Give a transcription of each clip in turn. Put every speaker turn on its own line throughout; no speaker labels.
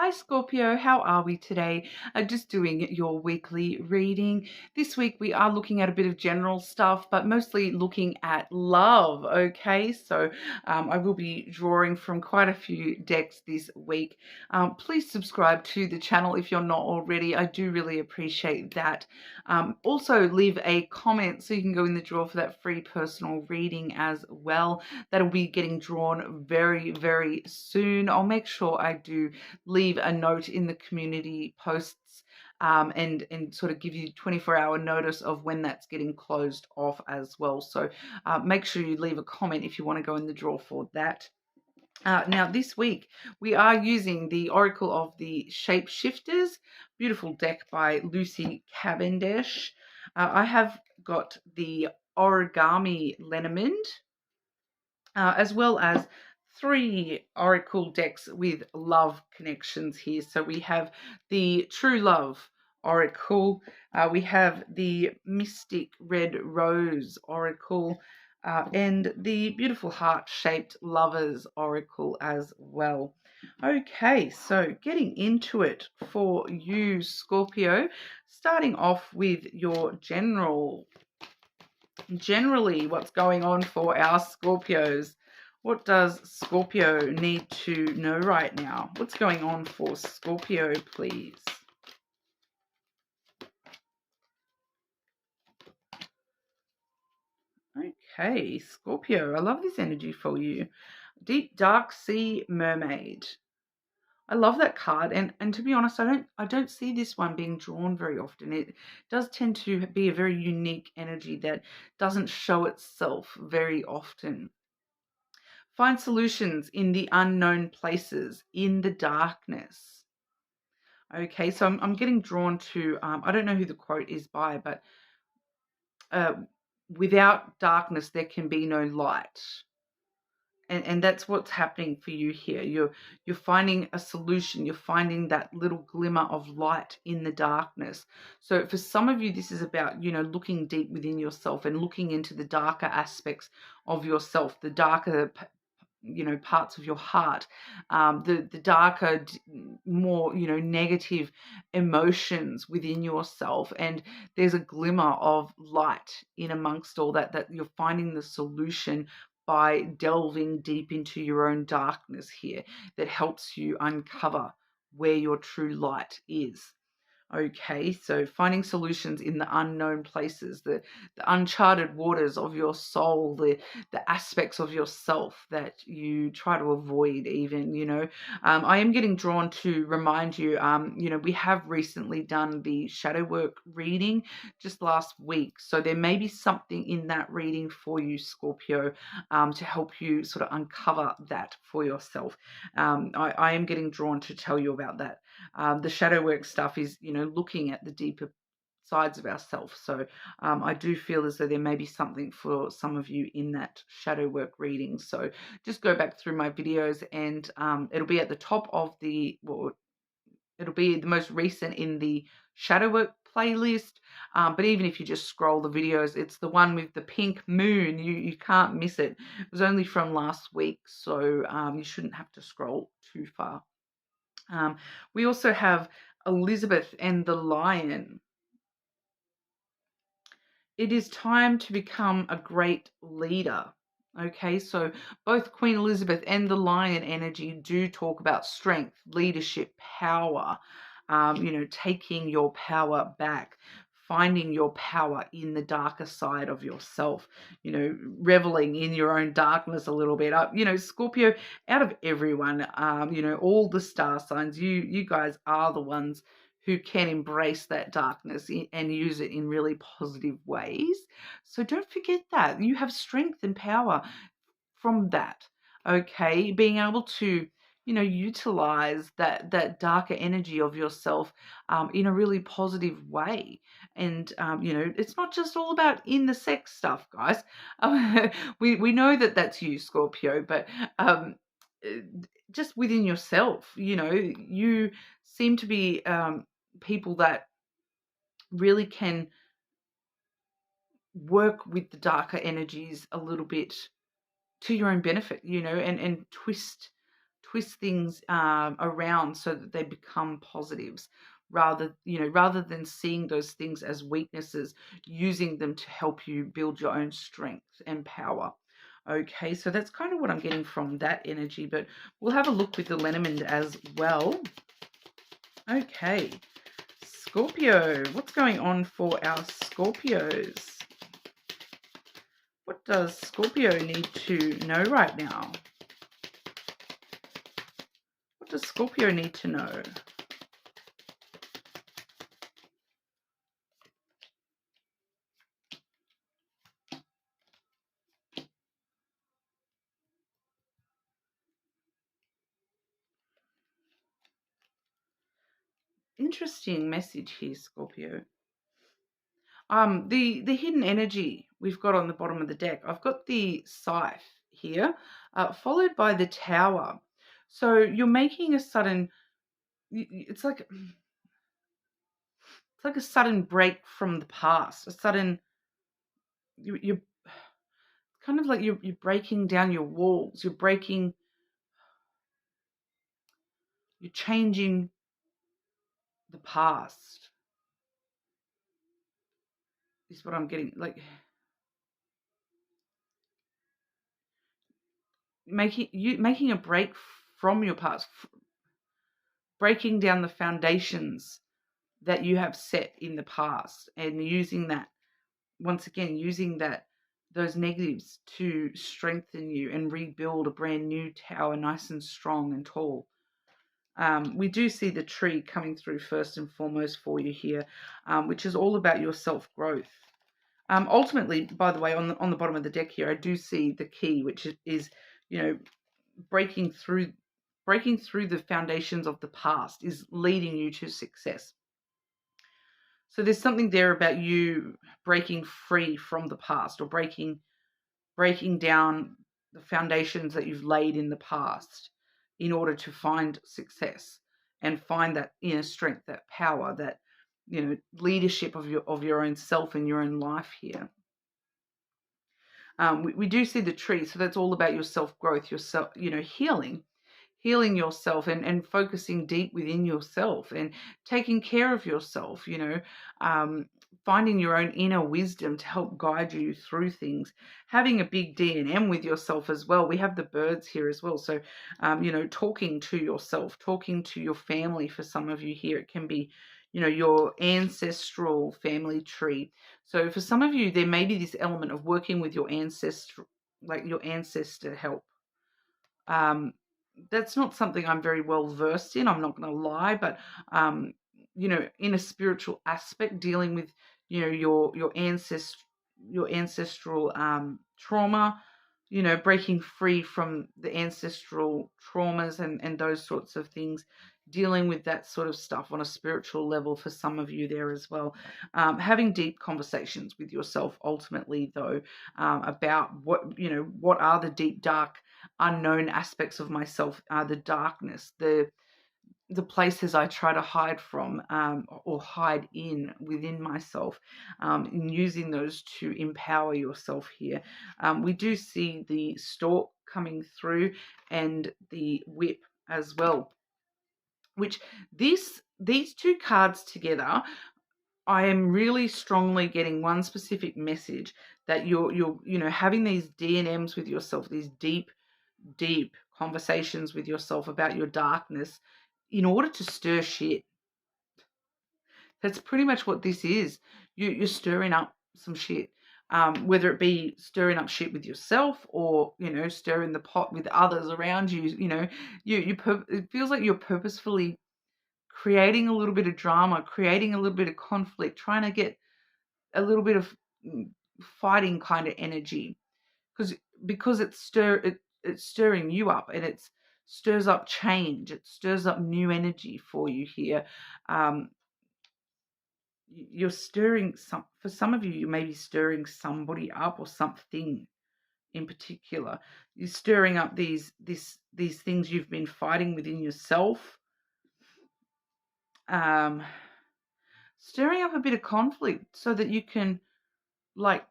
Hi Scorpio, how are we today? Just doing your weekly reading. This week we are looking at a bit of general stuff, but mostly looking at love, okay? So I will be drawing from quite a few decks this week. Please subscribe to the channel if you're not already. I do really appreciate that. Also leave a comment so you can go in the draw for that free personal reading as well. That'll be getting drawn very, very soon. I'll make sure I do leave a note in the community posts and sort of give you 24-hour notice of when that's getting closed off as well. So make sure you leave a comment if you want to go in the draw for that. Now, this week, we are using the Oracle of the Shapeshifters, beautiful deck by Lucy Cavendish. I have got the Origami Lenormand, as well as 3 Oracle decks with love connections here. So we have the True Love Oracle, we have the Mystic Red Rose Oracle, and the beautiful heart-shaped Lovers Oracle as well. Okay, so getting into it for you, Scorpio, starting off with your generally what's going on for our Scorpios. What does Scorpio need to know right now? What's going on for Scorpio, please? Okay, Scorpio, I love this energy for you. Deep Dark Sea Mermaid. I love that card, and to be honest, I don't see this one being drawn very often. It does tend to be a very unique energy that doesn't show itself very often. Find solutions in the unknown places, in the darkness. Okay, so I'm getting drawn to, I don't know who the quote is by, but without darkness, there can be no light. And that's what's happening for you here. You're finding a solution. You're finding that little glimmer of light in the darkness. So for some of you, this is about, looking deep within yourself and looking into the darker aspects of yourself, the darker parts of your heart, the darker, more negative emotions within yourself, and there's a glimmer of light in amongst all that you're finding the solution by delving deep into your own darkness here, that helps you uncover where your true light is. Okay, so finding solutions in the unknown places, the uncharted waters of your soul, the aspects of yourself that you try to avoid even. I am getting drawn to remind you, we have recently done the shadow work reading just last week. So there may be something in that reading for you, Scorpio, to help you sort of uncover that for yourself. I am getting drawn to tell you about that. The shadow work stuff is, looking at the deeper sides of ourselves. So I do feel as though there may be something for some of you in that shadow work reading. So just go back through my videos, and it'll be at the top of it'll be the most recent in the shadow work playlist. But even if you just scroll the videos, it's the one with the pink moon. You can't miss it. It was only from last week, so you shouldn't have to scroll too far. We also have Elizabeth and the Lion. It is time to become a great leader. Okay, so both Queen Elizabeth and the Lion energy do talk about strength, leadership, power, taking your power back, finding your power in the darker side of yourself, reveling in your own darkness a little bit. Scorpio, out of everyone, all the star signs, you guys are the ones who can embrace that darkness and use it in really positive ways. So don't forget that. You have strength and power from that, okay? Being able to, utilize that darker energy of yourself in a really positive way. And, it's not just all about in the sex stuff, guys. We know that that's you, Scorpio, but just within yourself, you seem to be people that really can work with the darker energies a little bit to your own benefit, and twist twist things around so that they become positives, rather than seeing those things as weaknesses, using them to help you build your own strength and power. Okay, so that's kind of what I'm getting from that energy, but we'll have a look with the Lenormand as well. Okay, Scorpio, what's going on for our Scorpios? What does Scorpio need to know right now? What does Scorpio need to know? Interesting message here, Scorpio. The hidden energy we've got on the bottom of the deck. I've got the scythe here, followed by the tower. So you're making a sudden. It's like a sudden break from the past. A sudden. You're kind of like you're breaking down your walls. You're changing the past. Is what I'm getting. Like making a break from your past, breaking down the foundations that you have set in the past, and using that, once again, those negatives to strengthen you and rebuild a brand new tower, nice and strong and tall. We do see the tree coming through first and foremost for you here, which is all about your self-growth. Ultimately, by the way, on the bottom of the deck here, I do see the key, which is breaking through the foundations of the past is leading you to success. So there's something there about you breaking free from the past, or breaking down the foundations that you've laid in the past in order to find success and find that inner strength, that power, that leadership of your own self and your own life here. We do see the tree, so that's all about your self-growth, yourself, healing yourself and focusing deep within yourself and taking care of yourself, finding your own inner wisdom to help guide you through things, having a big D&M with yourself as well. We have the birds here as well. So, talking to yourself, talking to your family. For some of you here, it can be your ancestral family tree. So for some of you, there may be this element of working with your ancestor, like your ancestor help. That's not something I'm very well versed in, I'm not going to lie, but in a spiritual aspect, dealing with your ancestral trauma, breaking free from the ancestral traumas and those sorts of things, dealing with that sort of stuff on a spiritual level for some of you there as well. Having deep conversations with yourself ultimately, though, about what are the deep, dark, unknown aspects of myself, the darkness, the places I try to hide from, or hide within myself, and using those to empower yourself here. We do see the stork coming through and the whip as well, which these two cards together, I am really strongly getting one specific message, that you're having these D&Ms with yourself, these deep conversations with yourself about your darkness in order to stir shit. That's pretty much what this is. You're stirring up some shit, whether it be stirring up shit with yourself, or stirring the pot with others around you. It feels like you're purposefully creating a little bit of drama, creating a little bit of conflict, trying to get a little bit of fighting kind of energy, because it's stirring you up, and it stirs up change, it stirs up new energy for you here. You're stirring for some of you, you may be stirring somebody up or something in particular. You're stirring up these things you've been fighting within yourself. Stirring up a bit of conflict so that you can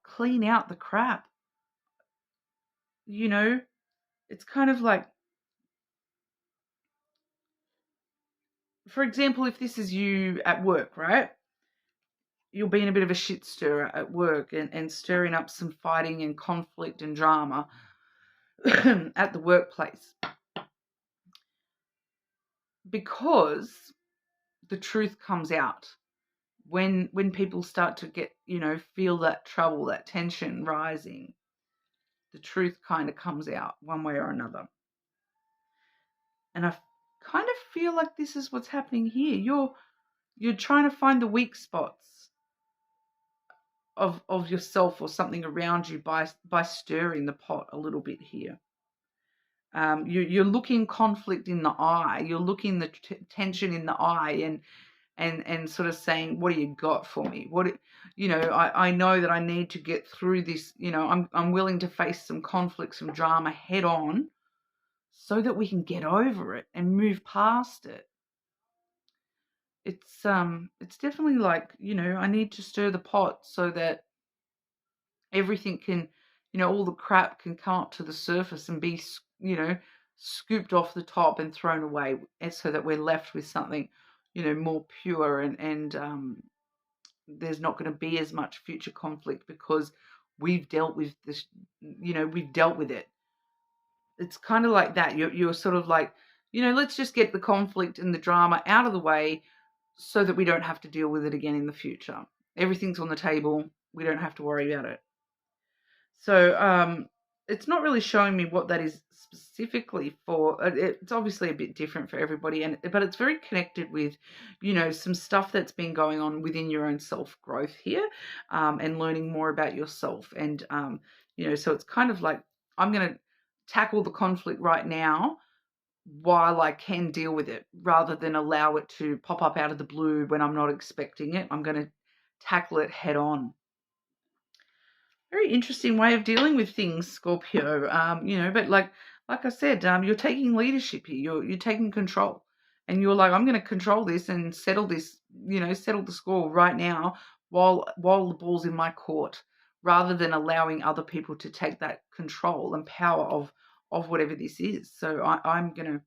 clean out the crap. It's kind of like for example, if this is you at work, right? You're being a bit of a shit stirrer at work and stirring up some fighting and conflict and drama at the workplace. Because the truth comes out. When people start to get, feel that trouble, that tension rising, the truth kind of comes out one way or another. And I kind of feel like this is what's happening here. You're trying to find the weak spots of yourself or something around you by stirring the pot a little bit here. You're looking conflict in the eye. You're looking the tension in the eye and sort of saying, what do you got for me? I know that I need to get through this. I'm willing to face some conflict, some drama head on so that we can get over it and move past it. It's definitely like, I need to stir the pot so that everything can, all the crap can come up to the surface and be, scooped off the top and thrown away, and so that we're left with something, more pure and there's not going to be as much future conflict because we've dealt with this, we've dealt with it. It's kind of like that. You're sort of like, let's just get the conflict and the drama out of the way so that we don't have to deal with it again in the future. Everything's on the table. We don't have to worry about it. So it's not really showing me what that is specifically for. It's obviously a bit different for everybody, but it's very connected with, some stuff that's been going on within your own self-growth here, and learning more about yourself. And, so it's kind of like, I'm going to tackle the conflict right now while I can deal with it, rather than allow it to pop up out of the blue when I'm not expecting it. I'm going to tackle it head on. Very interesting way of dealing with things, Scorpio. But like I said, you're taking leadership here. You're taking control, and you're like, I'm going to control this and settle this. Settle the score right now while the ball's in my court, rather than allowing other people to take that control and power of whatever this is. So I'm gonna,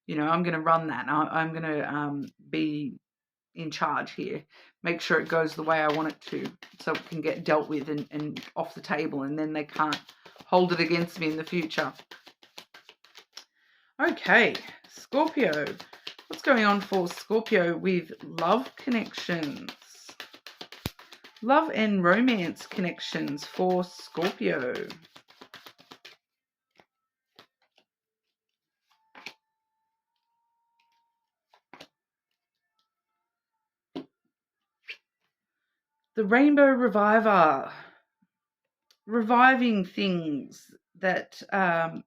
I'm gonna run that. I'm gonna be in charge here, make sure it goes the way I want it to, so it can get dealt with and off the table, and then they can't hold it against me in the future. Okay, Scorpio. What's going on for Scorpio with love connections? Love and romance connections for Scorpio. The Rainbow Reviver. Reviving things that, I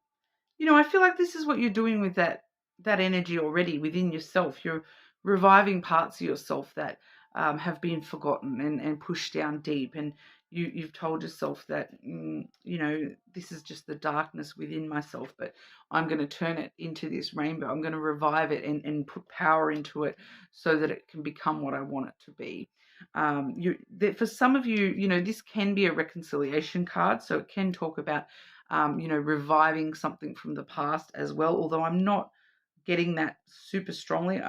feel like this is what you're doing with that energy already within yourself. You're reviving parts of yourself that have been forgotten and pushed down deep. And you've told yourself that, this is just the darkness within myself, but I'm going to turn it into this rainbow. I'm going to revive it and put power into it so that it can become what I want it to be. For some of you, this can be a reconciliation card, so it can talk about, reviving something from the past as well, although I'm not getting that super strongly.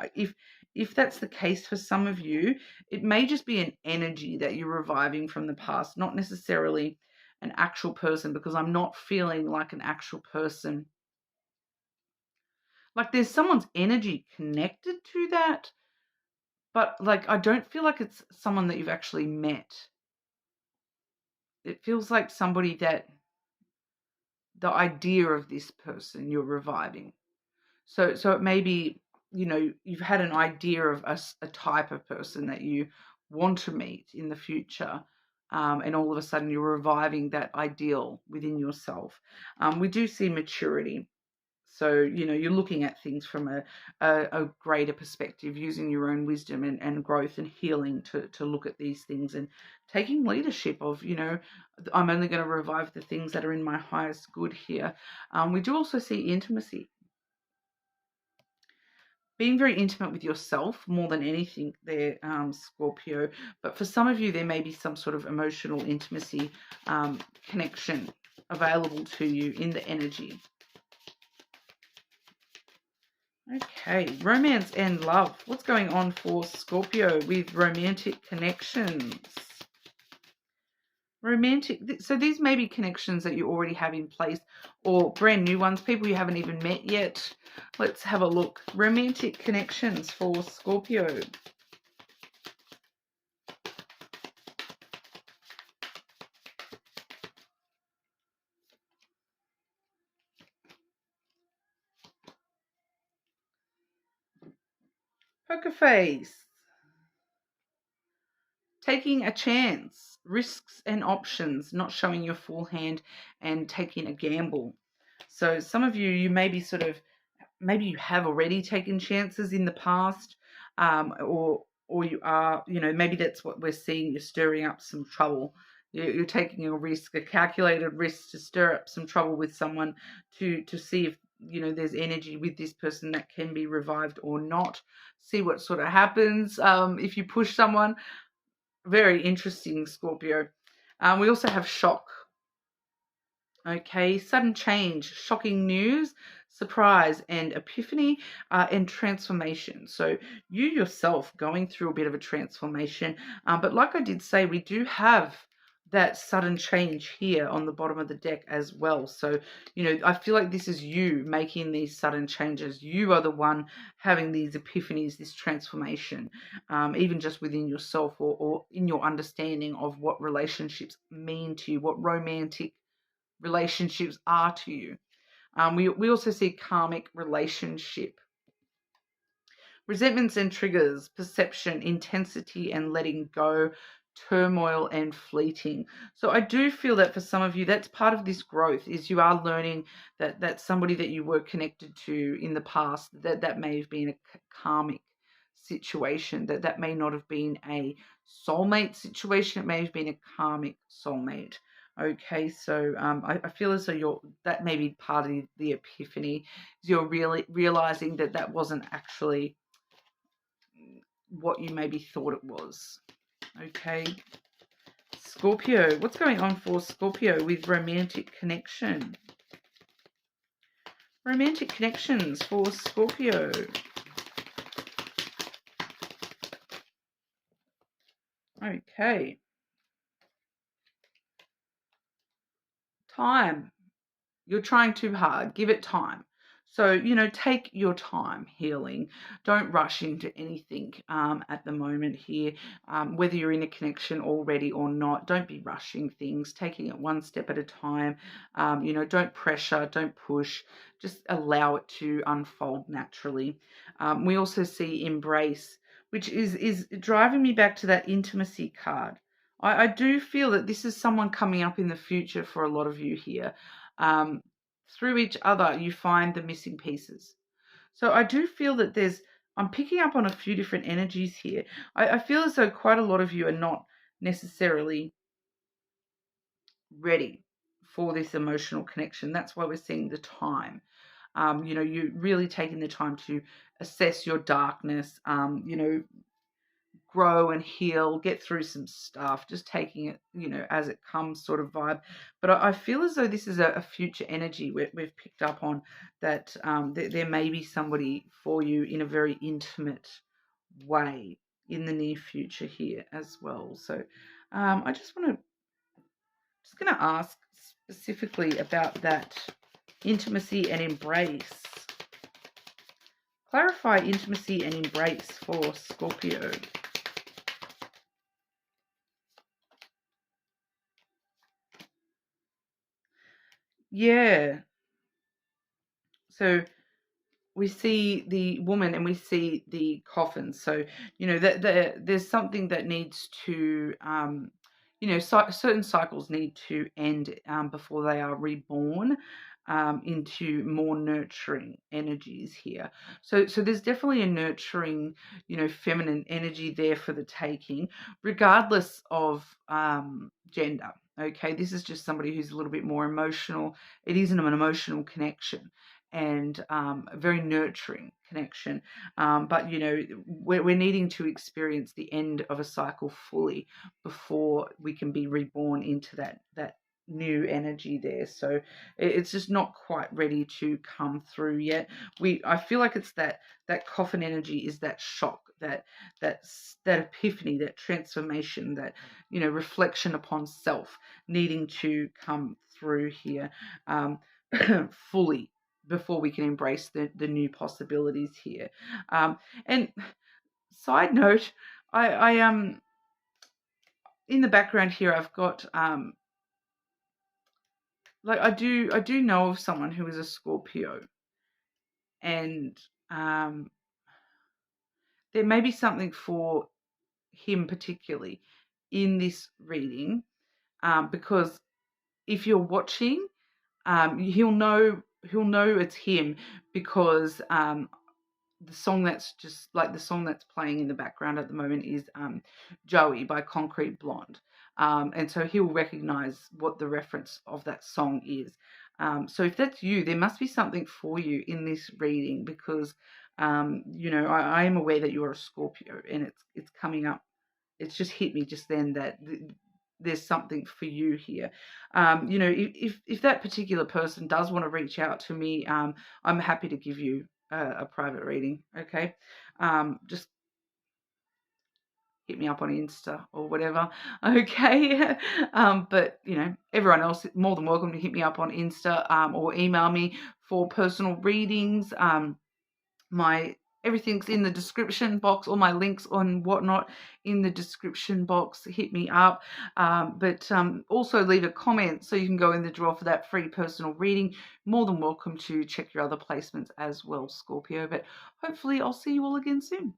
If that's the case for some of you, it may just be an energy that you're reviving from the past, not necessarily an actual person, because I'm not feeling like an actual person. Like there's someone's energy connected to that, but like I don't feel like it's someone that you've actually met. It feels like somebody that the idea of this person you're reviving. So it may be, you've had an idea of a type of person that you want to meet in the future, and all of a sudden you're reviving that ideal within yourself. We do see maturity. So, you're looking at things from a greater perspective, using your own wisdom and growth and healing to look at these things and taking leadership of, I'm only going to revive the things that are in my highest good here. We do also see intimacy. Being very intimate with yourself more than anything there, Scorpio. But for some of you, there may be some sort of emotional intimacy connection available to you in the energy. Okay, romance and love. What's going on for Scorpio with romantic connections? Romantic. So these may be connections that you already have in place or brand new ones, people you haven't even met yet. Let's have a look. Romantic connections for Scorpio. Poker face. Taking a chance, risks and options, not showing your full hand and taking a gamble. So some of you, you may be sort of, maybe you have already taken chances in the past, or you are, maybe that's what we're seeing. You're stirring up some trouble. You're taking a risk, a calculated risk to stir up some trouble with someone to see if there's energy with this person that can be revived or not. See what sort of happens if you push someone. Very interesting, Scorpio. We also have shock. Okay, sudden change, shocking news, surprise, and epiphany, and transformation. So you yourself going through a bit of a transformation. But like I did say, we do have that sudden change here on the bottom of the deck as well. So, I feel like this is you making these sudden changes. You are the one having these epiphanies, this transformation, even just within yourself or in your understanding of what relationships mean to you, what romantic relationships are to you. We also see karmic relationship. Resentments and triggers, perception, intensity and letting go, turmoil and fleeting. So I do feel that for some of you, that's part of this growth, is you are learning that somebody that you were connected to in the past, that may have been a karmic situation, that may not have been a soulmate situation, it may have been a karmic soulmate. Okay, so I feel as though that may be part of the epiphany, is you're really realizing that wasn't actually what you maybe thought it was. Okay, Scorpio, what's going on for Scorpio with romantic connection? Romantic connections for Scorpio. Okay. Time. You're trying too hard. Give it time. So, take your time healing. Don't rush into anything at the moment here. Whether you're in a connection already or not, don't be rushing things, taking it one step at a time. Don't pressure, don't push. Just allow it to unfold naturally. We also see embrace, which is driving me back to that intimacy card. I do feel that this is someone coming up in the future for a lot of you here. Um, Through each other, you find the missing pieces. So I do feel that I'm picking up on a few different energies here. I feel as though quite a lot of you are not necessarily ready for this emotional connection. That's why we're seeing the time. You're really taking the time to assess your darkness, grow and heal, get through some stuff, just taking it, as it comes sort of vibe. But I feel as though this is a future energy we've picked up on, that there may be somebody for you in a very intimate way in the near future here as well. So I just going to ask specifically about that intimacy and embrace. Clarify intimacy and embrace for Scorpio. Yeah. So we see the woman and we see the coffin. So, there's something that needs to, certain cycles need to end before they are reborn into more nurturing energies here. So there's definitely a nurturing, feminine energy there for the taking, regardless of gender. Okay, this is just somebody who's a little bit more emotional. It isn't an emotional connection, and a very nurturing connection. But we're needing to experience the end of a cycle fully before we can be reborn into that new energy there. So it's just not quite ready to come through yet. I feel like it's that coffin energy is that shock, that epiphany, that transformation, that reflection upon self needing to come through here fully before we can embrace the new possibilities here. And side note, I in the background here I've got like I do know of someone who is a Scorpio, and there may be something for him particularly in this reading, because if you're watching, he'll know it's him, because the song that's playing in the background at the moment is Joey by Concrete Blonde. And so he'll recognize what the reference of that song is. So if that's you, there must be something for you in this reading, because I am aware that you're a Scorpio, and it's coming up. It's just hit me just then that there's something for you here. If that particular person does want to reach out to me, I'm happy to give you a private reading. Okay, just hit me up on Insta or whatever. Okay, but everyone else more than welcome to hit me up on Insta, or email me for personal readings. Everything's in the description box, all my links on whatnot in the description box. Hit me up, but also leave a comment so you can go in the draw for that free personal reading. More than welcome to check your other placements as well, Scorpio, but hopefully I'll see you all again soon.